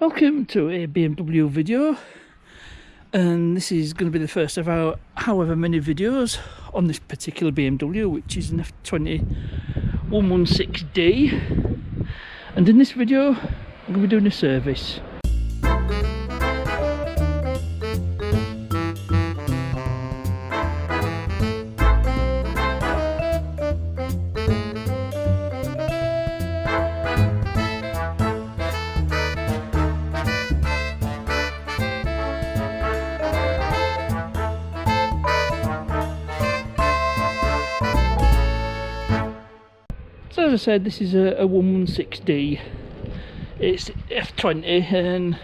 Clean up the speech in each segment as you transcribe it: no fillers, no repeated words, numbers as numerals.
Welcome to a BMW video, and this is going to be the first of our however many videos on this particular BMW, which is an F20 116D. And in this video I'm going to be doing a service. So as I said, this is a 116D. It's F20 and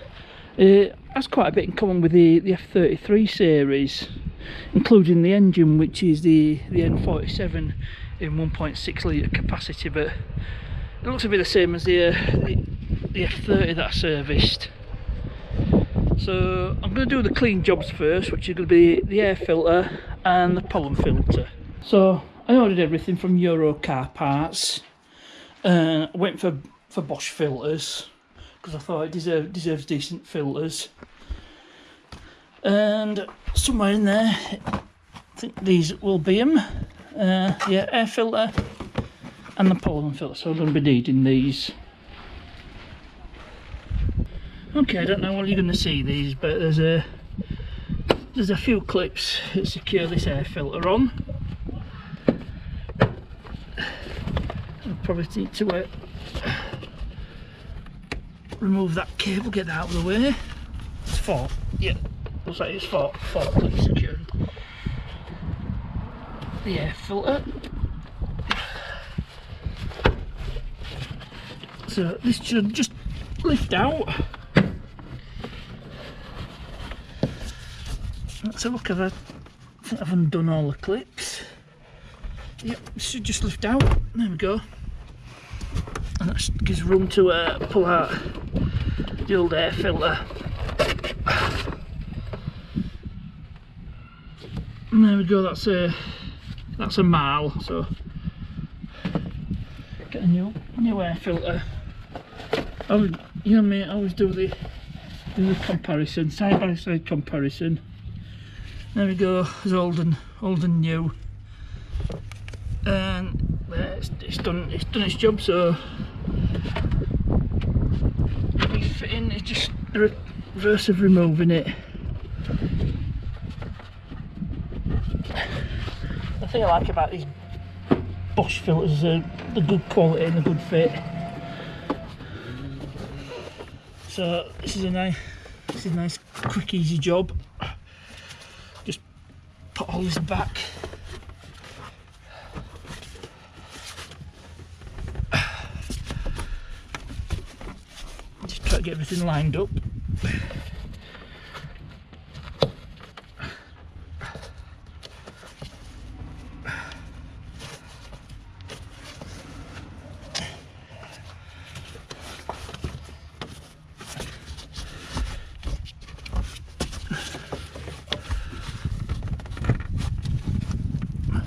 it has quite a bit in common with the F33 series, including the engine, which is the N47 in 1.6 litre capacity, but it looks a bit the same as the F30 that I serviced. So I'm going to do the clean jobs first, which is going to be the air filter and the pollen filter. So I ordered everything from Euro Car Parts, and I went for Bosch filters because I thought it deserves decent filters. And somewhere in there, I think these will be them. Yeah, air filter and the pollen filter. So I'm going to be needing these. Okay, I don't know what you're going to see these, but there's a few clips that secure this air filter on. Probably need to remove that cable, get that out of the way. It's four, yeah, looks like it's four clips secured. The air filter. So this should just lift out. Let's have a look. I think I've undone all the clips. Yep, this should just lift out. There we go. And that gives room to pull out the old air filter. And there we go. That's a mile. So get a new air filter. You know me, I always do the comparison, side by side comparison. There we go. It's old and new. And it's done its job. So refitting is just the reverse of removing it. The thing I like about these Bosch filters is the good quality and the good fit. So this is a nice quick easy job. Just put all this back. Try to get everything lined up.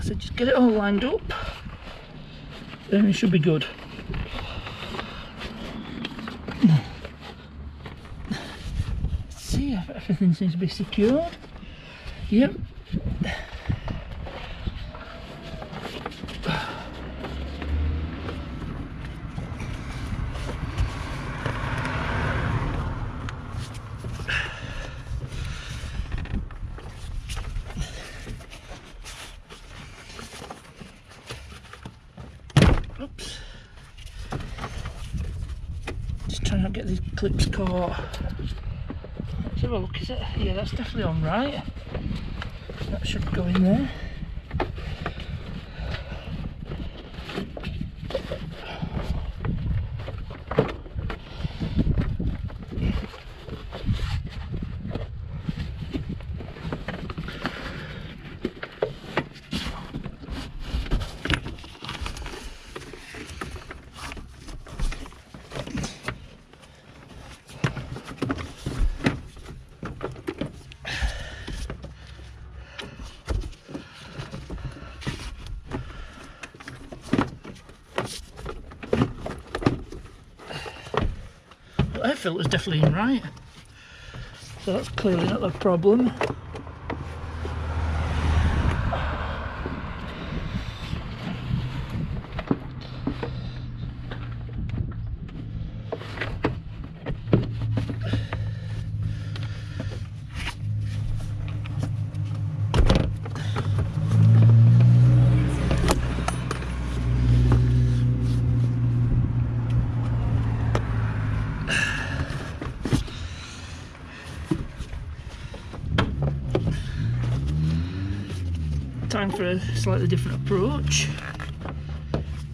So just get it all lined up, then it should be good. Everything seems to be secured. Yep. Oops. Just trying not to get these clips caught. Let's have a look, is it? Yeah, that's definitely on right. That should go in there. filter's definitely in right, so that's clearly not the problem. Time for a slightly different approach.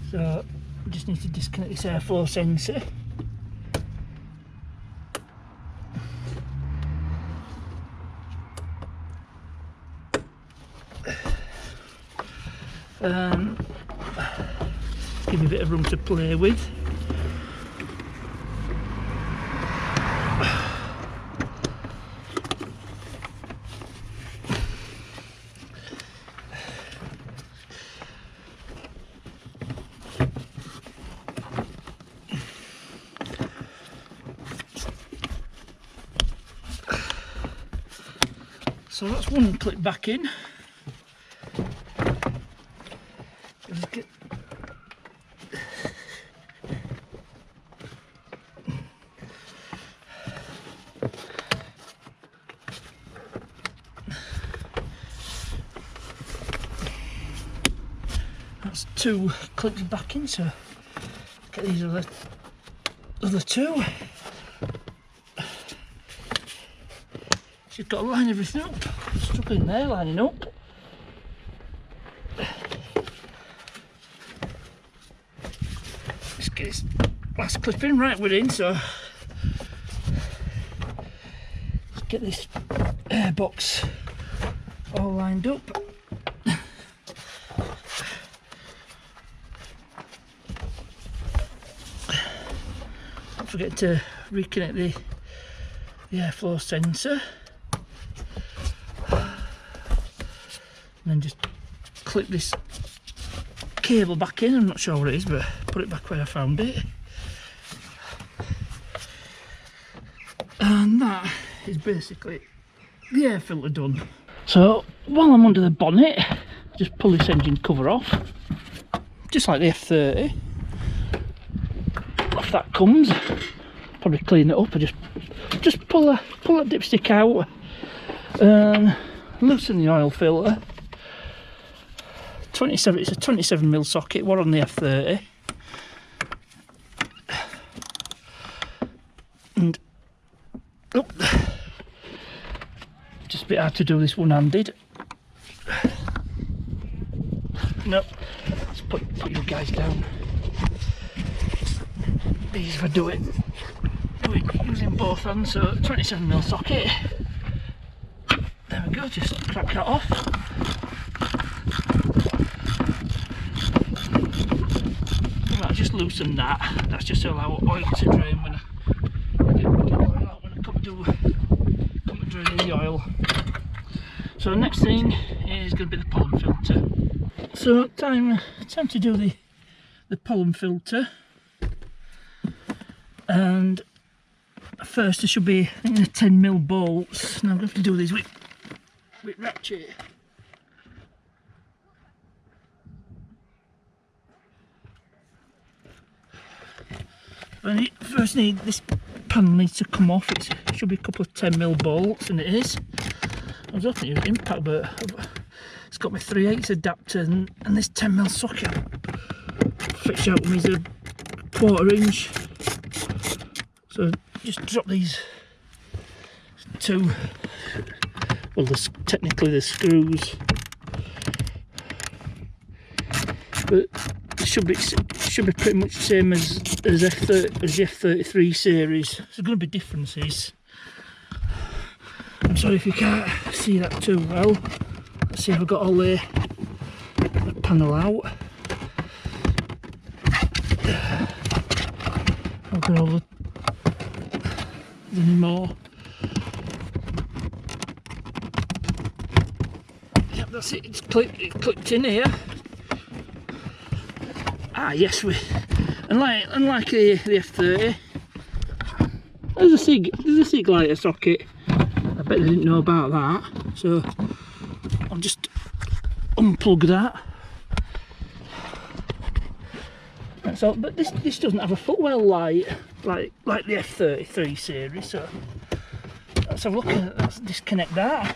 So I just need to disconnect this airflow sensor. Give me a bit of room to play with. So that's one clip back in. Let's get that's 2 clips back in, so get these other 2. Just got to line everything up. Stuck in there, lining up. Let's get this last clip in. Right, we're in, so let's get this air box all lined up. Don't forget to reconnect the airflow sensor. And then just clip this cable back in. I'm not sure what it is, but put it back where I found it. And that is basically the air filter done. So while I'm under the bonnet, just pull this engine cover off, just like the F30. Off that comes. Probably clean it up. I just pull that dipstick out and loosen the oil filter. 27, it's a 27mm socket, one on the F30. And just a bit hard to do this one-handed. Nope, let's put you guys down. Easy if I do it using both hands. So 27mm socket. There we go, just crack that off. Just loosen that. That's just to allow oil to drain when I come to draining the oil. So the next thing is going to be the pollen filter. So time to do the pollen filter. And first there should be, I think, 10mm bolts. Now I'm going to have to do these with ratchet. First need this panel needs to come off. It should be a couple of 10mm bolts, and it is. I was hoping it was impact, but it's got my 3/8 adapter and this 10mm socket fixed out with me is a 1/4 inch. So just drop these 2. Well, technically the screws, but should be pretty much the same as the F33 series. There's going to be differences. I'm sorry if you can't see that too well. Let's see if I've got all the panel out. I'll get all the more. Yep, that's it. It's clipped in here. Ah, yes, unlike the F30, there's a SIG lighter socket. I bet they didn't know about that, so I'll just unplug that. So, but this doesn't have a footwell light like the F33 series, so let's have a look at that. Let's disconnect that.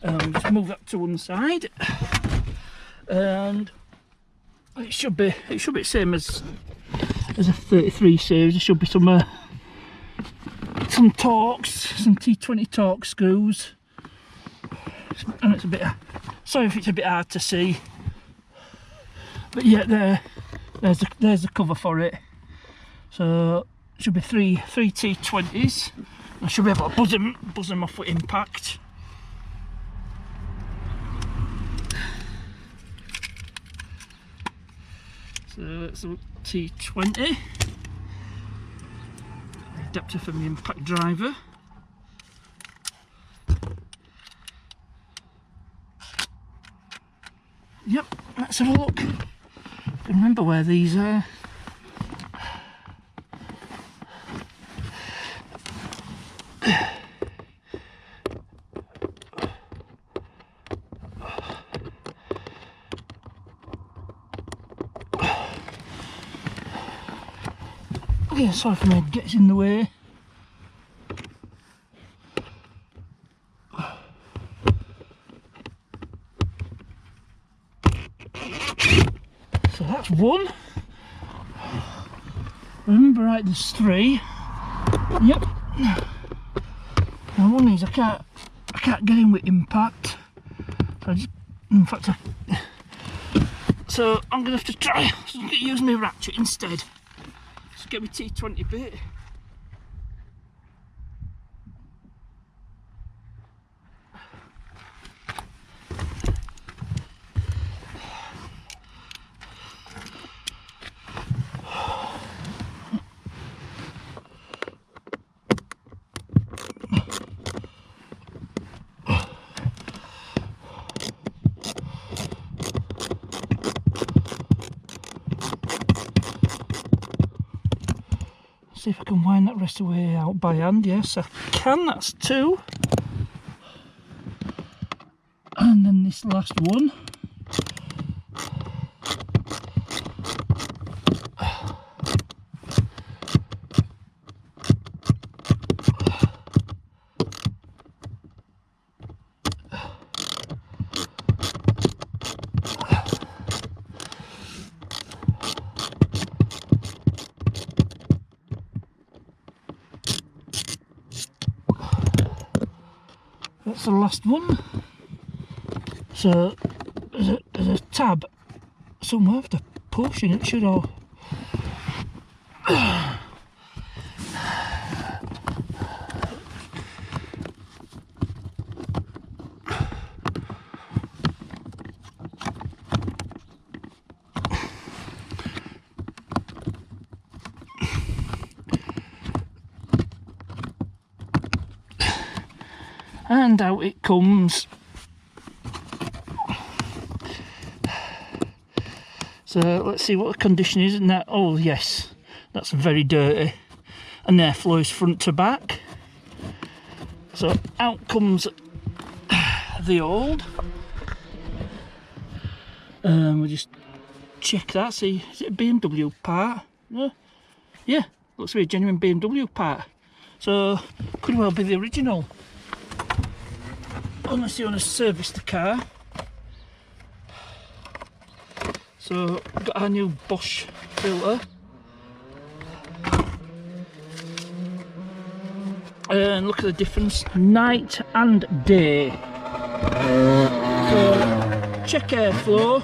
Just move that to one side, and it should be the same as a 33 series. There should be some Torx, some T20 Torx screws, and it's a bit. Sorry if it's a bit hard to see, but yeah, there's the cover for it. So it should be three T20s. I should be able to buzz them off with impact. So it's a T20. Adapter from the impact driver. Yep, let's have a look. I can remember where these are. Yeah, sorry if my head gets in the way. So that's one. Remember right, there's three. Yep. Now one is I can't get in with impact. So so I'm gonna have to try use my ratchet instead. Just get my T20 bit. See if I can wind that rest of the way out by hand. Yes, I can. That's two. And then this last one. That's the last one. So there's a tab somewhere with the push and it should all. And out it comes. So let's see what the condition is in that. Oh yes, that's very dirty, and airflow is front to back. So out comes the old. We'll just check that, see, is it a BMW part? No? Yeah, looks to be a genuine BMW part. So could well be the original. Unless you want to service the car. So we've got our new Bosch filter. And look at the difference, night and day. So check airflow.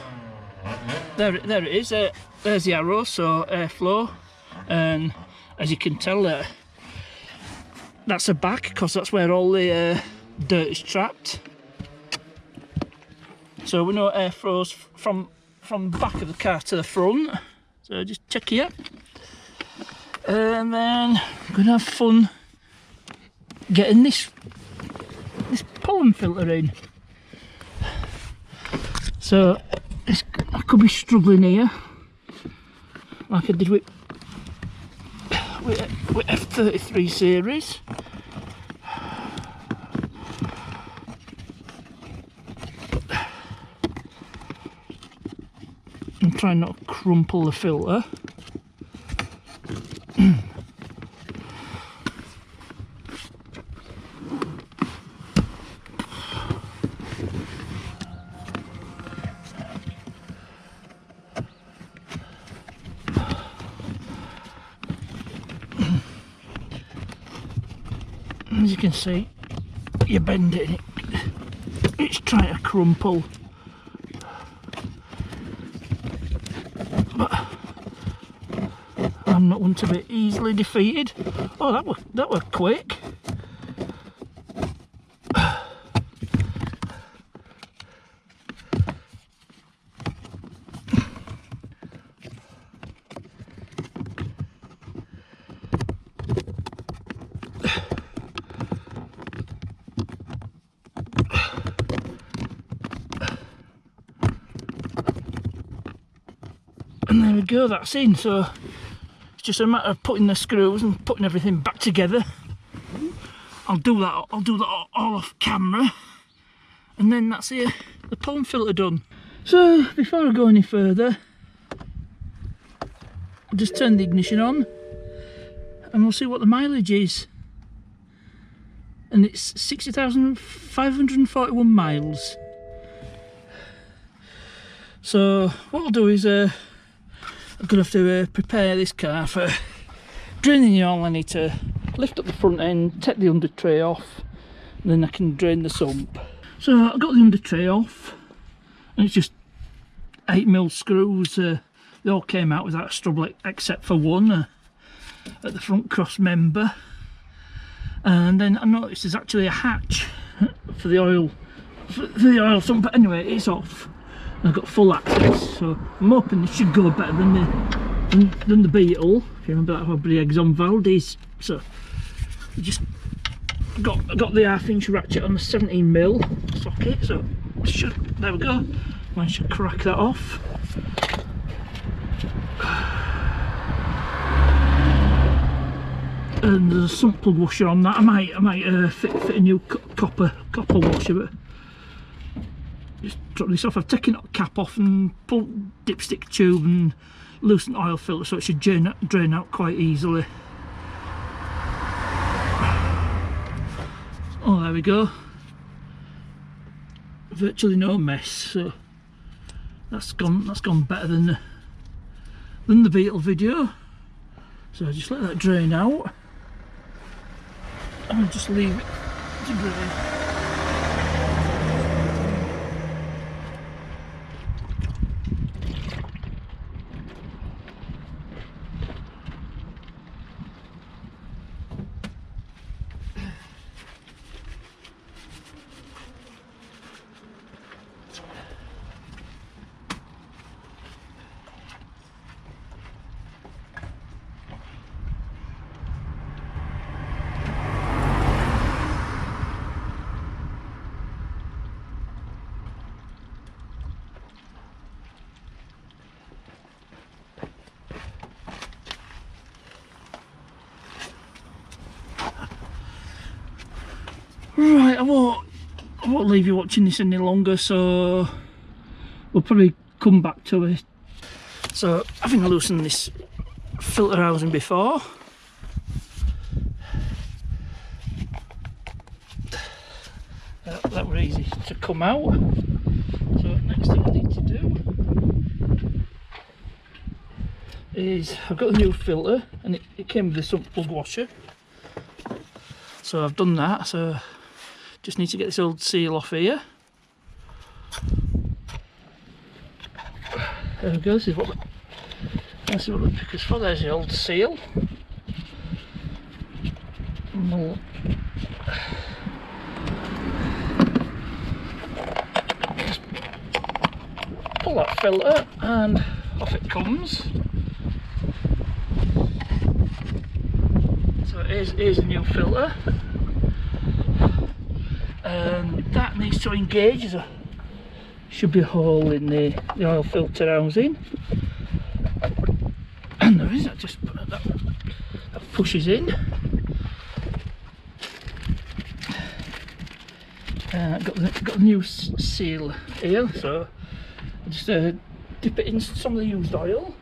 There it is. There's the arrow, so airflow. And as you can tell, that's the back, because that's where all the dirt is trapped. So we know airflows from the back of the car to the front. So just check here, and then we're gonna have fun getting this pollen filter in. So I could be struggling here, like I did with with F33 series. And try not to crumple the filter. As you can see, you bend it and it's trying to crumple. But I'm not one to be easily defeated. Oh, that were quick. And there we go, that's in. So it's just a matter of putting the screws and putting everything back together. I'll do that all off camera, and then that's it, the pollen filter done. So before I go any further, I'll just turn the ignition on and we'll see what the mileage is. And it's 60,541 miles. So what I'll do is I'm going to have to prepare this car for draining the oil. I need to lift up the front end, take the under tray off, and then I can drain the sump. So I've got the under tray off, and it's just 8mm screws. They all came out without a struggle except for one at the front cross member. And then I noticed there's actually a hatch for the oil sump, but anyway, it's off. I've got full access, so I'm hoping this should go better than the Beetle. If you remember that how the eggs on Valdez. So I just got the 1/2 inch ratchet on the 17mm socket. So there we go. I should crack that off. And there's a sump plug washer on that. I might fit a new copper washer, but just drop this off. I've taken the cap off and pulled dipstick tube and loosened oil filter, so it should drain out quite easily. Oh, there we go. Virtually no mess. So that's gone better than the Beetle video. So just let that drain out. And just leave it to drain. Right, I won't leave you watching this any longer, so we'll probably come back to it. So, having loosened this filter housing before, that were easy to come out. So next thing I need to do is, I've got the new filter and it came with the sump plug washer. So I've done that, so just need to get this old seal off here. There we go, this is what the picker's for. There's the old seal. And we'll just pull that filter and off it comes. So here's a new filter. That needs to engage. There should be a hole in the oil filter housing, and there is. I just put that pushes in. Got the new seal here, so I just dip it in some of the used oil.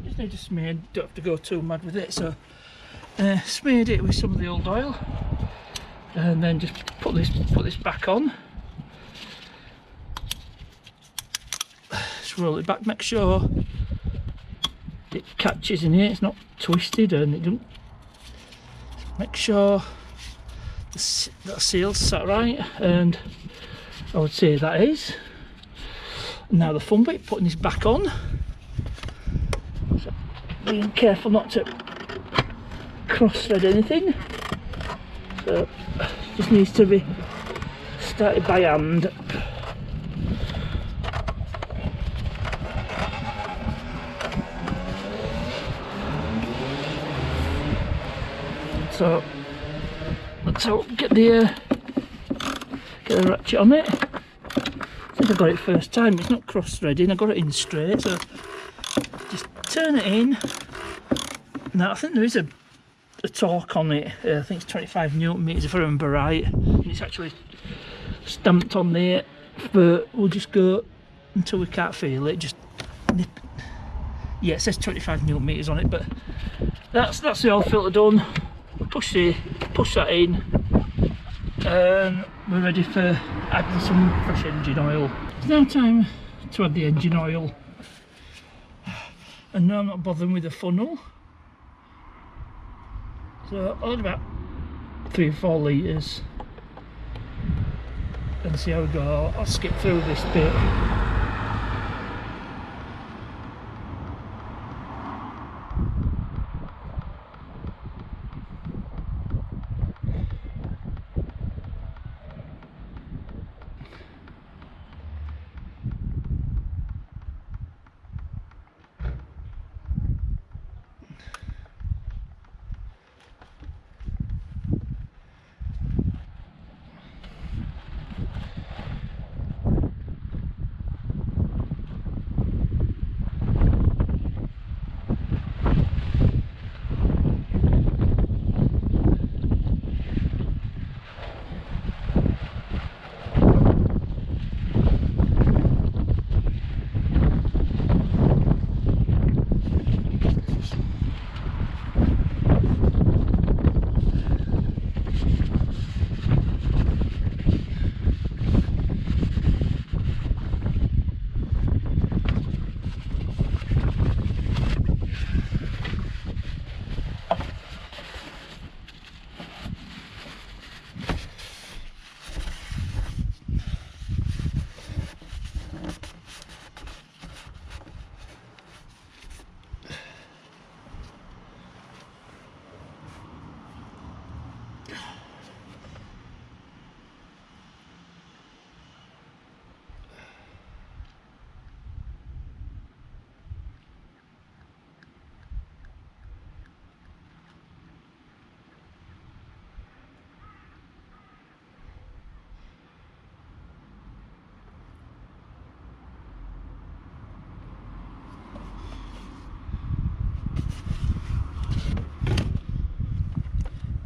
Just need to smear, don't have to go too mad with it, so smeared it with some of the old oil, and then just put this back on. Just roll it back, make sure it catches in here, it's not twisted, and it don't. Make sure that seal's sat right, and I would say that is. Now the fun bit, putting this back on. So being careful not to cross thread anything. So just needs to be started by hand. So get the ratchet on it. I think I got it first time. It's not cross threading. I got it in straight. So just turn it in. Now I think there is a torque on it. I think it's 25 Newton meters if I remember right. And it's actually stamped on there. But we'll just go until we can't feel it. Just nip. Yeah, it says 25 Newton meters on it. But that's the oil filter done. Push that in, and we're ready for adding some fresh engine oil. It's now time to add the engine oil, and now I'm not bothering with the funnel, so I'll add about 3 or 4 litres and see how we go. I'll skip through this bit.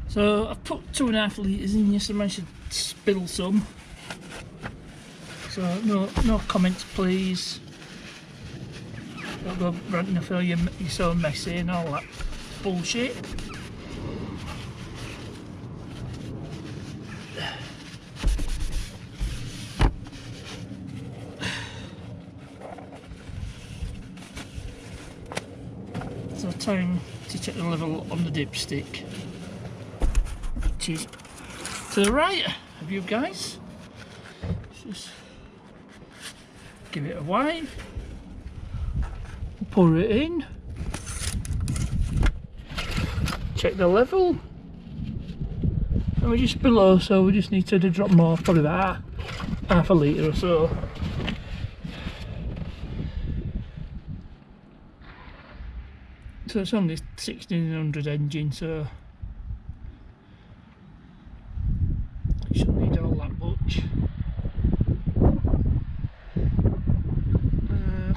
So I've put 2.5 litres in. Yes, I managed to spill some. So no comments, please. Don't go ranting off how you're so messy and all that bullshit. So time to check the level on the dipstick, which is to the right of you guys. Just give it a wave, pour it in, check the level, and we're just below, so we just need to drop more, probably about half a litre or so. So it's only 1600 engine, so it shouldn't need all that much.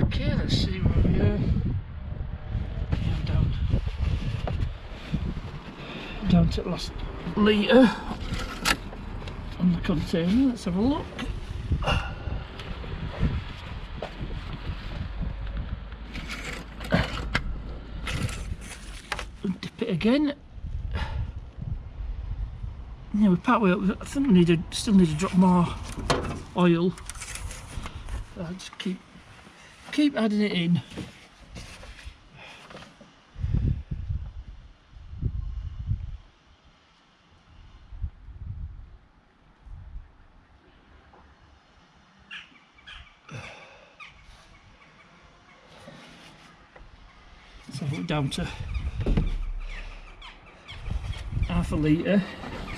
Okay, let's see where we are. Yeah, down. Take the last litre on the container. Let's have a look. And dip it again. Yeah, we're part way up. I think we still need to drop more oil. I'll just keep adding it in. So I've got down to half a litre,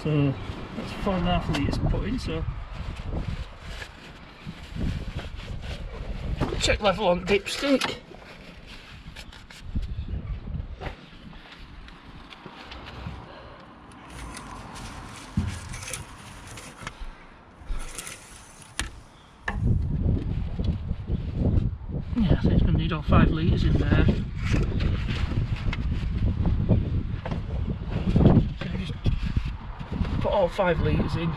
so that's 4.5 litres put in. So check level on dipstick. Yeah, I think it's going to need all 5 litres in there. So just put all 5 litres in.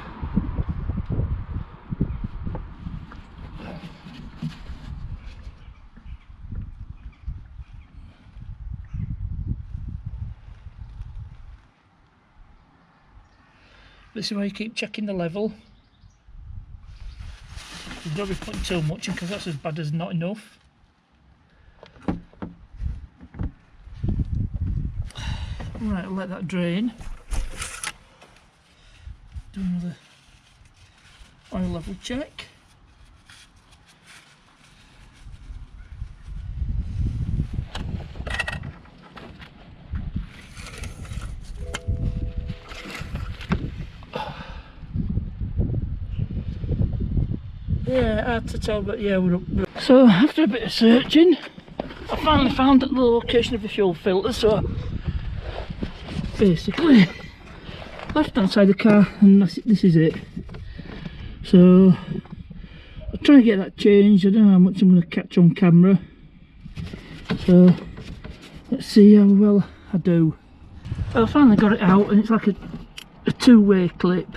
This is why you keep checking the level. You don't be putting too much in, because that's as bad as not enough. Right, I'll let that drain. Do another oil level check. Yeah, hard to tell, but yeah, we're up. So after a bit of searching, I finally found the location of the fuel filter. So basically, left hand side of the car, and this is it. So I'll try and get that changed. I don't know how much I'm going to catch on camera. So let's see how well I do. Well, I finally got it out, and it's like a two-way clip,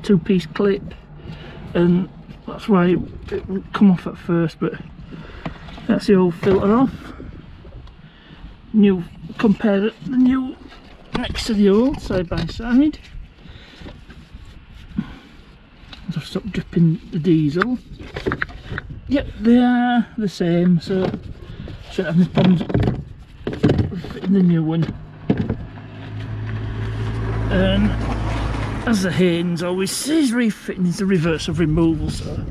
two-piece clip, and that's why it won't come off at first. But that's the old filter off. New, compare the new next to the old, side by side. I've stopped dripping the diesel. Yep, they are the same, so shouldn't have any problems with fitting the new one. And as the Haynes always says, refitting is the reverse of removal, so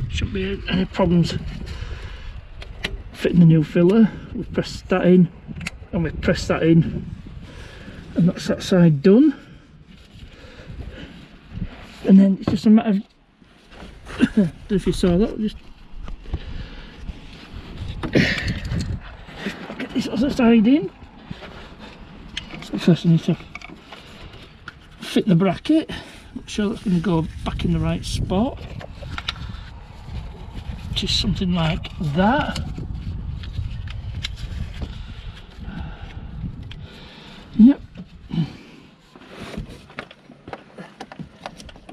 shouldn't be any problems fitting the new filler. We press that in, and we press that in, and that's that side done. And then it's just a matter of I don't know if you saw that, just get this other side in. So first I need to fit the bracket, make sure that's going to go back in the right spot, which is something like that. Yep.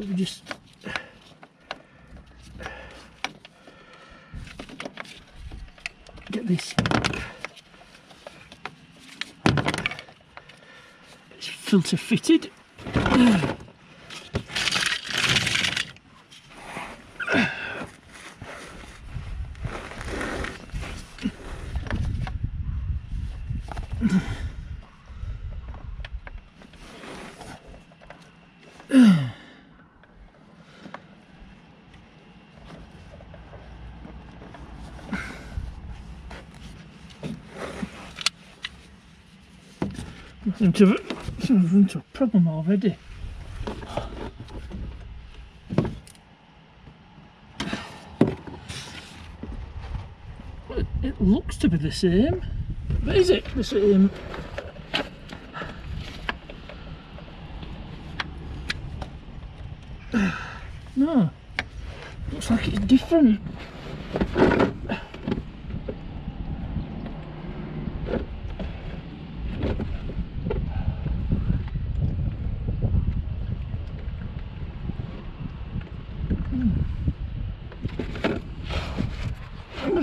We just get this filter fitted. I've run into a problem already. Well, it looks to be the same, but is it the same? No, looks like it's different.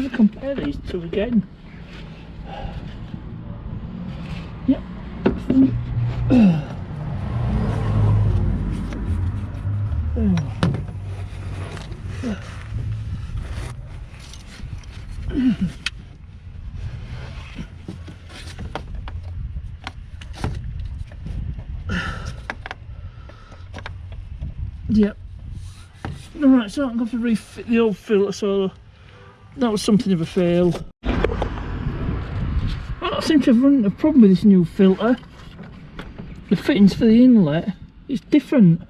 to compare these two again. Yep. Yep. Alright, so I'm going to have to refit the old filter, so that was something of a fail. I seem to have run into a problem with this new filter. The fittings for the inlet is different.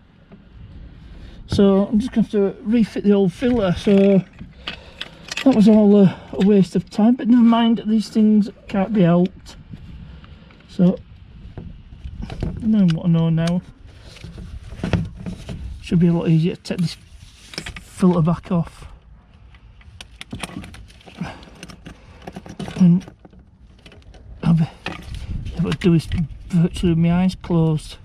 So I'm just going to have to refit the old filter, so that was all a waste of time, but never mind, these things can't be helped. So, knowing what I know now, should be a lot easier to take this filter back off. And I'll be able to do this virtually with my eyes closed.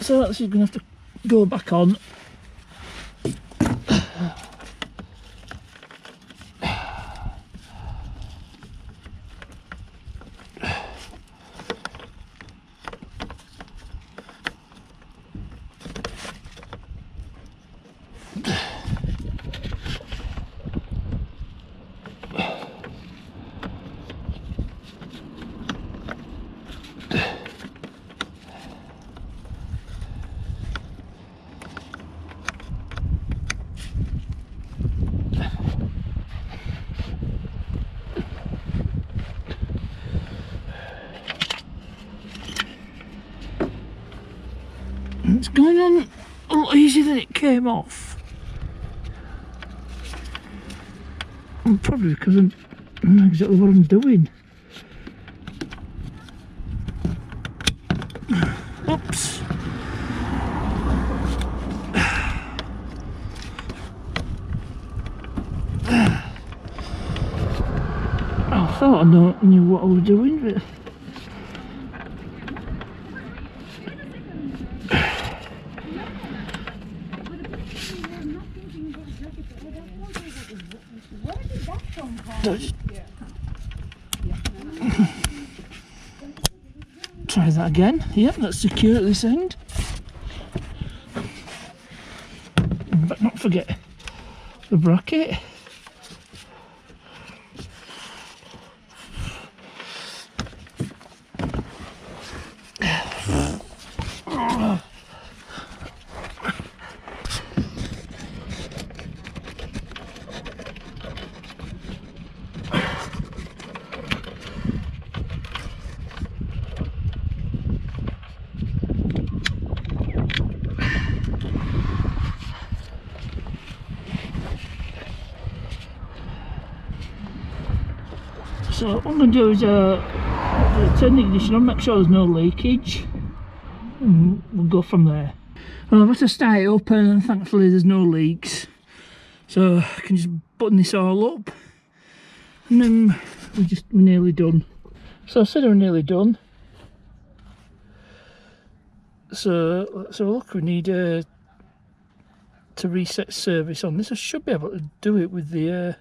So that's going to have to go back on. It's going on a lot easier than it came off. And probably because I know exactly what I'm doing. Oops. I thought I knew what I was doing, but try that again. Yep, that's secure at this end. But not forget the bracket. So what I'm going to do is turn the ignition on, make sure there's no leakage, and we'll go from there. Well, I've had to start it up and thankfully there's no leaks, so I can just button this all up and then we're nearly done. So I said we're nearly done. So let's have a look. We need to reset service on this. I should be able to do it with the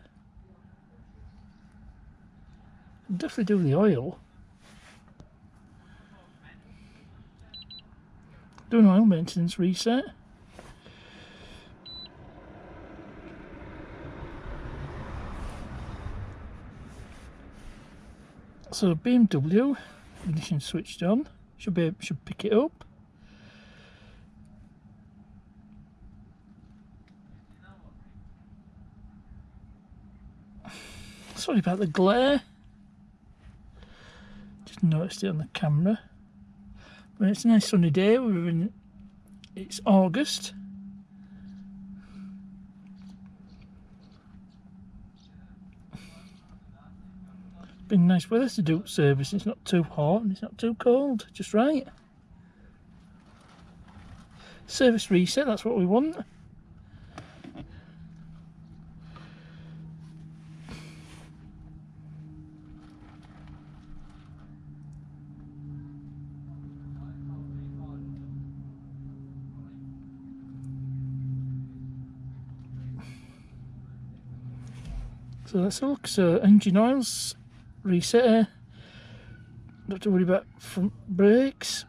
definitely do the oil. do an oil maintenance reset. So BMW, ignition switched on, should pick it up. Sorry about the glare, just noticed it on the camera. But it's a nice sunny day, it's August. Been nice weather to do service. It's not too hot and it's not too cold, just right. Service reset, that's what we want. So let's look. So engine oils reset, don't have to worry about front brakes.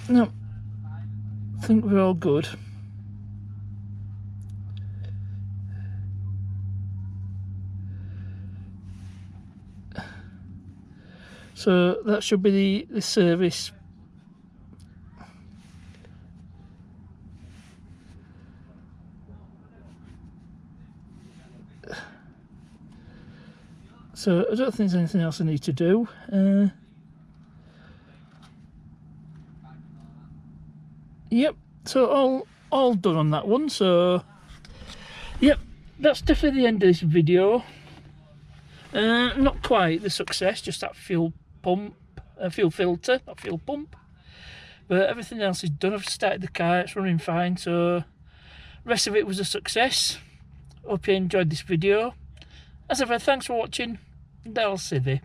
No, I think we're all good. So that should be the service. So I don't think there's anything else I need to do. Yep, so all done on that one. So yep, that's definitely the end of this video. Not quite the success, just that fuel filter, not fuel pump. But everything else is done. I've started the car, it's running fine. So the rest of it was a success. Hope you enjoyed this video. As ever, thanks for watching, and I'll see you.